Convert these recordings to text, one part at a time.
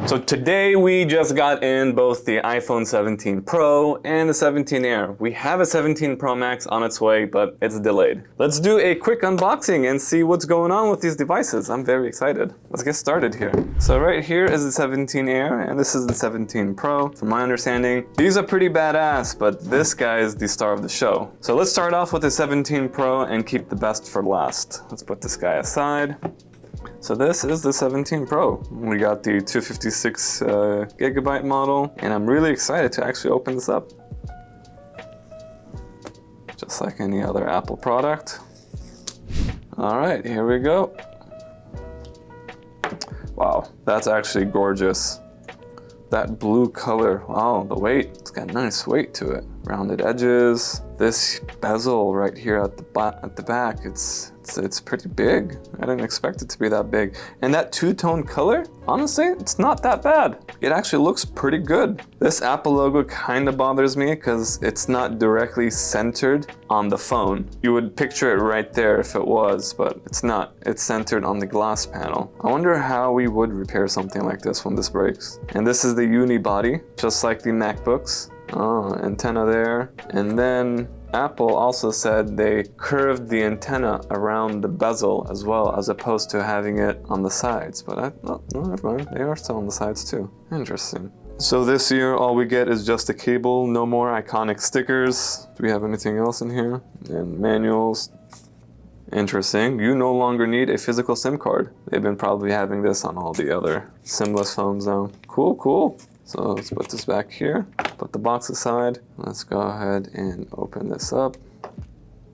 So today we just got in both the iPhone 17 Pro and the 17 Air. We have a 17 Pro Max on its way, but it's delayed. Let's do a quick unboxing and see what's going on with these devices. I'm very excited. Let's get started here. So right here is the 17 Air and this is the 17 Pro. From my understanding, these are pretty badass, but this guy is the star of the show. So let's start off with the 17 Pro and keep the best for last. Let's put this guy aside. So this is the 17 Pro. We got the 256 gigabyte model, and I'm really excited to actually open this up. Just like any other Apple product. All right, here we go. Wow, that's actually gorgeous. That blue color, wow, the weight, it's got nice weight to it. Rounded edges. This bezel right here at the back, it's pretty big. I didn't expect it to be that big. And that two-tone color, honestly, it's not that bad. It actually looks pretty good. This Apple logo kind of bothers me because it's not directly centered on the phone. You would picture it right there if it was, but it's not. It's centered on the glass panel. I wonder how we would repair something like this when this breaks. And this is the uni body, just like the MacBooks. Oh, antenna there. And then Apple also said they curved the antenna around the bezel as well, as opposed to having it on the sides. But no, never mind. They are still on the sides too. Interesting. So this year, all we get is just a cable. No more iconic stickers. Do we have anything else in here? And manuals. Interesting. You no longer need a physical SIM card. They've been probably having this on all the other SIM-less phones now. Cool, cool. So let's put this back here, put the box aside. Let's go ahead and open this up.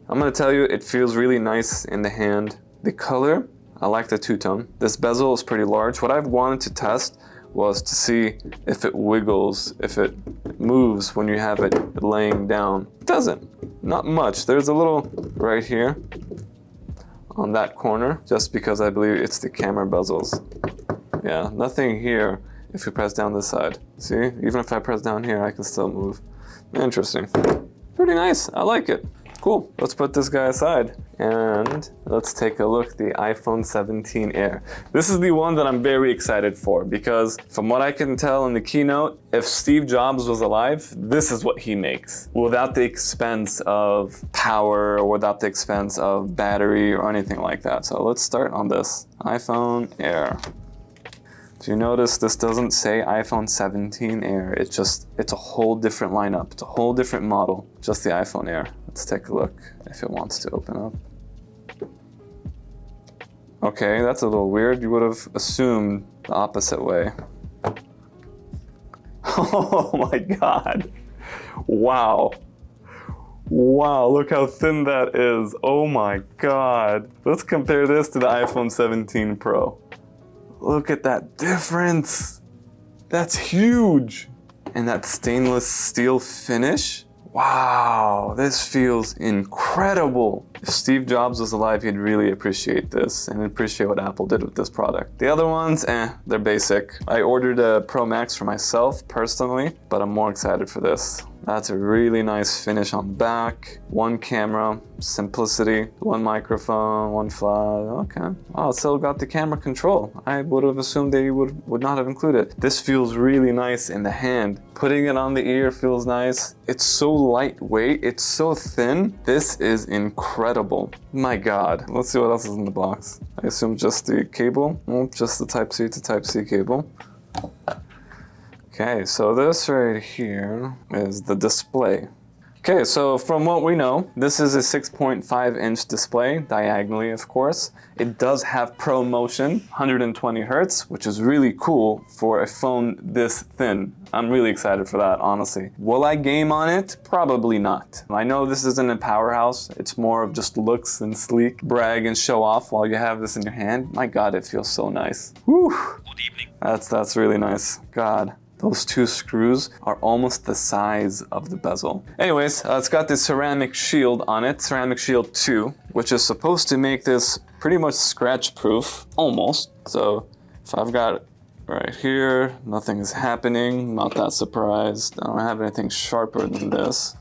I'm gonna tell you, it feels really nice in the hand. The color, I like the two-tone. This bezel is pretty large. What I've wanted to test was to see if it wiggles, if it moves when you have it laying down. It doesn't, not much. There's a little right here on that corner, just because I believe it's the camera bezels. Yeah, nothing here. If you press down this side. See, even if I press down here, I can still move. Interesting. Pretty nice, I like it. Cool, let's put this guy aside and let's take a look at the iPhone 17 Air. This is the one that I'm very excited for because from what I can tell in the keynote, if Steve Jobs was alive, this is what he makes without the expense of power or without the expense of battery or anything like that. So let's start on this iPhone Air. Do you notice this doesn't say iPhone 17 Air? It's a whole different lineup. It's a whole different model, just the iPhone Air. Let's take a look if it wants to open up. Okay, that's a little weird. You would have assumed the opposite way. Oh my God. Wow. Wow, look how thin that is. Oh my God. Let's compare this to the iPhone 17 Pro. Look at that difference. That's huge. And that stainless steel finish. Wow, this feels incredible. If Steve Jobs was alive, he'd really appreciate this and appreciate what Apple did with this product. The other ones, they're basic. I ordered a Pro Max for myself personally, but I'm more excited for this. That's a really nice finish on the back. One camera, simplicity, one microphone, one flash. Okay. Oh, it's still got the camera control. I would have assumed they would not have included. This feels really nice in the hand. Putting it on the ear feels nice. It's so lightweight. It's so thin. This is incredible. My God. Let's see what else is in the box. I assume just the cable. Oh, just the Type-C to Type-C cable. Okay, so this right here is the display. Okay, so from what we know, this is a 6.5-inch display, diagonally of course. It does have Pro Motion, 120 Hertz, which is really cool for a phone this thin. I'm really excited for that, honestly. Will I game on it? Probably not. I know this isn't a powerhouse. It's more of just looks and sleek, brag and show off while you have this in your hand. My God, it feels so nice. Whew. Good evening. That's really nice. God. Those two screws are almost the size of the bezel. Anyways, it's got this ceramic shield on it, Ceramic Shield 2, which is supposed to make this pretty much scratch-proof, almost. So if I've got it right here, nothing is happening, not that surprised. I don't have anything sharper than this.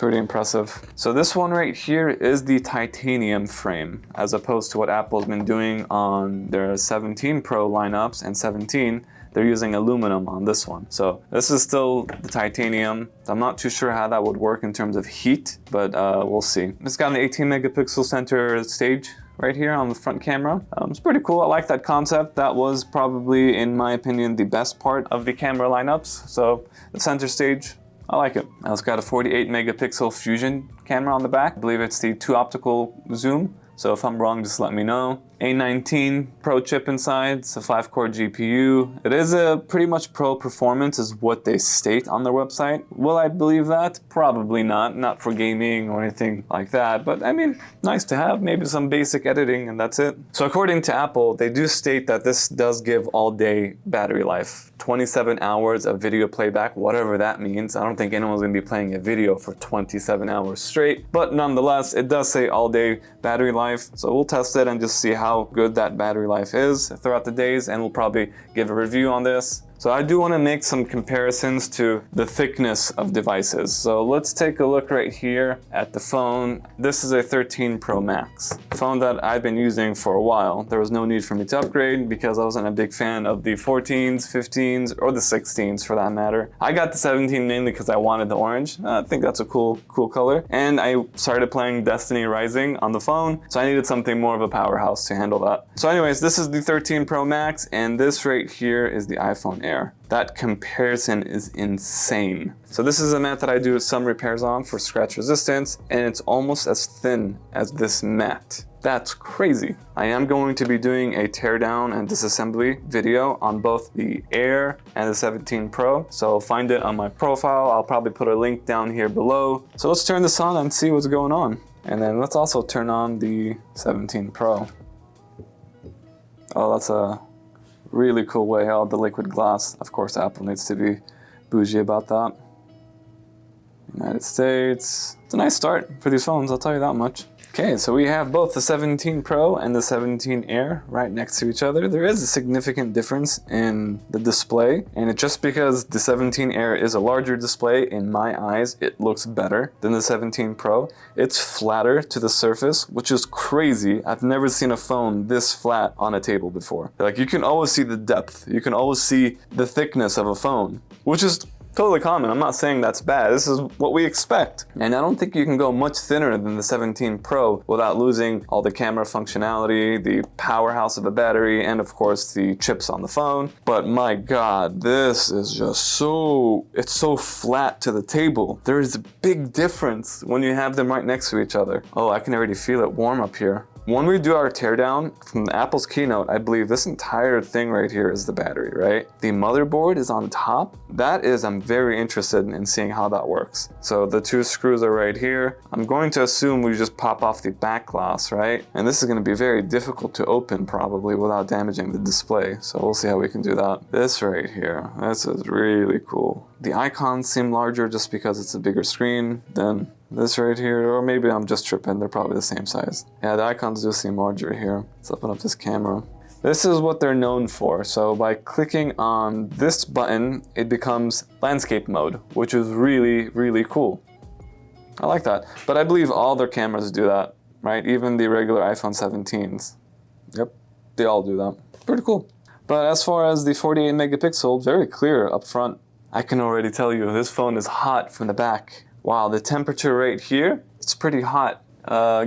Pretty impressive. So this one right here is the titanium frame, as opposed to what Apple's been doing on their 17 Pro lineups and 17. They're using aluminum on this one. So this is still the titanium. I'm not too sure how that would work in terms of heat, but we'll see. It's got an 18 megapixel center stage right here on the front camera. It's pretty cool. I like that concept. That was probably, in my opinion, the best part of the camera lineups. So the center stage, I like it. Now it's got a 48 megapixel fusion camera on the back. I believe it's the 2 optical zoom. So if I'm wrong, just let me know. A19 Pro chip inside, it's a 5-core GPU. It is a pretty much pro performance is what they state on their website. Will I believe that? Probably not. Not for gaming or anything like that. But I mean, nice to have. Maybe some basic editing and that's it. So according to Apple, they do state that this does give all-day battery life. 27 hours of video playback, whatever that means. I don't think anyone's gonna be playing a video for 27 hours straight. But nonetheless, it does say all-day battery life. So we'll test it and just see how good that battery life is throughout the days, and we'll probably give a review on this. So I do want to make some comparisons to the thickness of devices. So let's take a look right here at the phone. This is a 13 Pro Max, a phone that I've been using for a while. There was no need for me to upgrade because I wasn't a big fan of the 14s, 15s, or the 16s for that matter. I got the 17 mainly because I wanted the orange. I think that's a cool color. And I started playing Destiny Rising on the phone, so I needed something more of a powerhouse to handle that. So anyways, this is the 13 Pro Max, and this right here is the iPhone Air. That comparison is insane. So this is a mat that I do some repairs on for scratch resistance, and it's almost as thin as this mat. That's crazy. I am going to be doing a teardown and disassembly video on both the Air and the 17 Pro. So find it on my profile. I'll probably put a link down here below. So let's turn this on and see what's going on. And then let's also turn on the 17 Pro. Oh, that's a really cool way out the liquid glass. Of course, Apple needs to be bougie about that. United States. It's a nice start for these phones, I'll tell you that much. Okay, so we have both the 17 Pro and the 17 Air right next to each other. There is a significant difference in the display, and just because the 17 Air is a larger display, in my eyes, it looks better than the 17 Pro. It's flatter to the surface, which is crazy. I've never seen a phone this flat on a table before. Like, you can always see the depth. You can always see the thickness of a phone, which is totally common. I'm not saying that's bad. This is what we expect. And I don't think you can go much thinner than the 17 Pro without losing all the camera functionality, the powerhouse of the battery, and of course the chips on the phone. But my God, this is just it's so flat to the table. There is a big difference when you have them right next to each other. Oh, I can already feel it warm up here. When we do our teardown from Apple's keynote, I believe this entire thing right here is the battery, right? The motherboard is on top. I'm very interested in seeing how that works. So the 2 screws are right here. I'm going to assume we just pop off the back glass, right? And this is going to be very difficult to open probably without damaging the display. So we'll see how we can do that. This right here, this is really cool. The icons seem larger just because it's a bigger screen than this right here, or maybe I'm just tripping, they're probably the same size. Yeah, the icons do seem larger here. Let's open up this camera. This is what they're known for. So by clicking on this button, it becomes landscape mode, which is really, really cool. I like that. But I believe all their cameras do that, right? Even the regular iPhone 17s. Yep, they all do that. Pretty cool. But as far as the 48 megapixel, very clear up front. I can already tell you this phone is hot from the back. Wow, the temperature right here, it's pretty hot.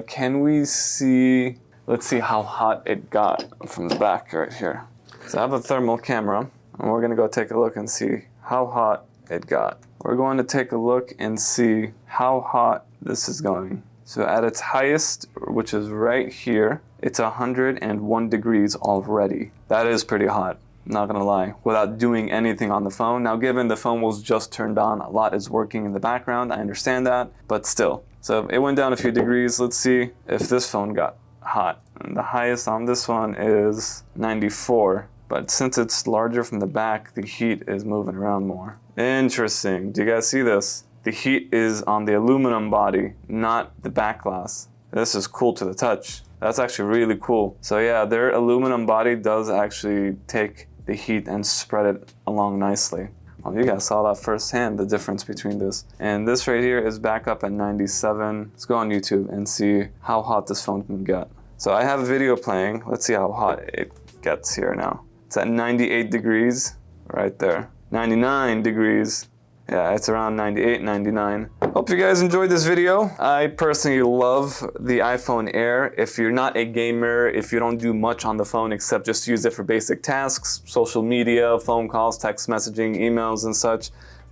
Can we see, let's see how hot it got from the back right here. So I have a thermal camera, and we're gonna go take a look and see how hot it got. We're going to take a look and see how hot this is going. So at its highest, which is right here, it's 101 degrees already. That is pretty hot. Not gonna lie, without doing anything on the phone. Now, given the phone was just turned on, a lot is working in the background, I understand that, but still. So it went down a few degrees. Let's see if this phone got hot. And the highest on this one is 94, but since it's larger from the back, the heat is moving around more. Interesting, do you guys see this? The heat is on the aluminum body, not the back glass. This is cool to the touch. That's actually really cool. So yeah, their aluminum body does actually take the heat and spread it along nicely. Well, you guys saw that firsthand, the difference between this. And this right here is back up at 97. Let's go on YouTube and see how hot this phone can get. So I have a video playing. Let's see how hot it gets here now. It's at 98 degrees right there. 99 degrees. Yeah, it's around 98, 99. Hope you guys enjoyed this video. I personally love the iPhone Air. If you're not a gamer, if you don't do much on the phone except just use it for basic tasks, social media, phone calls, text messaging, emails and such,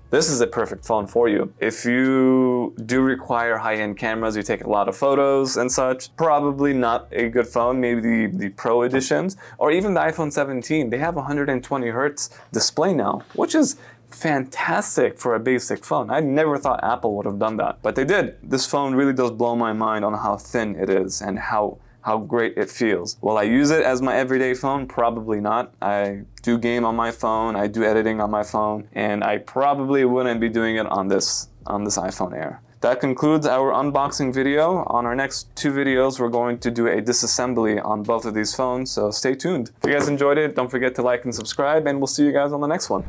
this is a perfect phone for you. If you do require high-end cameras, you take a lot of photos and such, probably not a good phone, maybe the Pro editions, or even the iPhone 17. They have 120 Hertz display now, which is fantastic for a basic phone. I never thought Apple would have done that, but they did. This phone really does blow my mind on how thin it is and how great it feels. Will I use it as my everyday phone? Probably not. I do game on my phone, I do editing on my phone, and I probably wouldn't be doing it on this iPhone Air. That concludes our unboxing video. On our next 2 videos, we're going to do a disassembly on both of these phones, so stay tuned. If you guys enjoyed it, don't forget to like and subscribe, and we'll see you guys on the next one.